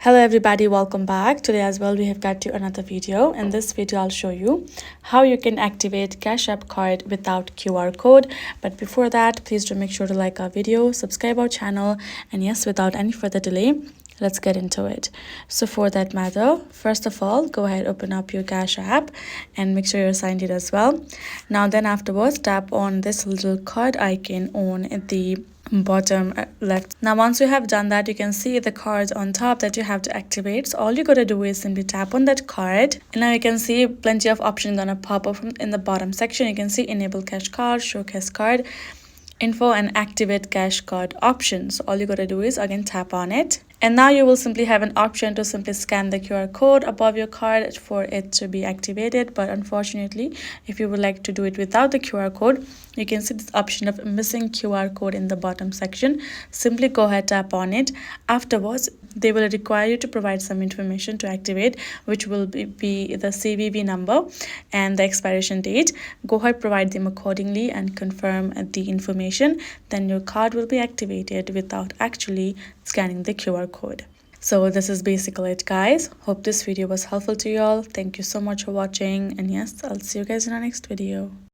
Hello everybody, welcome back. Today as well we have got to another video. In this video I'll show you how you can activate Cash App card without QR code. But before that, please do make sure to like our video, subscribe our channel, and yes, without any further delay, let's get into it. So for that matter, first of all, go ahead, open up your Cash App and make sure you're signed in as well. Now then afterwards, tap on this little card icon on the bottom left. Now once you have done that, you can see the cards on top that you have to activate. So all you gotta do is simply tap on that card, and now you can see plenty of options gonna pop up in the bottom section. You can see enable cash card, show cash card info, and activate cash card options. So all you gotta do is again tap on it, and now you will simply have an option to simply scan the QR code above your card for it to be activated. But unfortunately, if you would like to do it without the QR code, you can see this option of missing QR code in the bottom section. Simply go ahead, tap on it. Afterwards, they will require you to provide some information to activate, which will be the CVV number and the expiration date. Go ahead, provide them accordingly and confirm the information. Then your card will be activated without actually scanning the QR code. So this is basically it, guys. Hope this video was helpful to you all. Thank you so much for watching, and yes, I'll see you guys in our next video.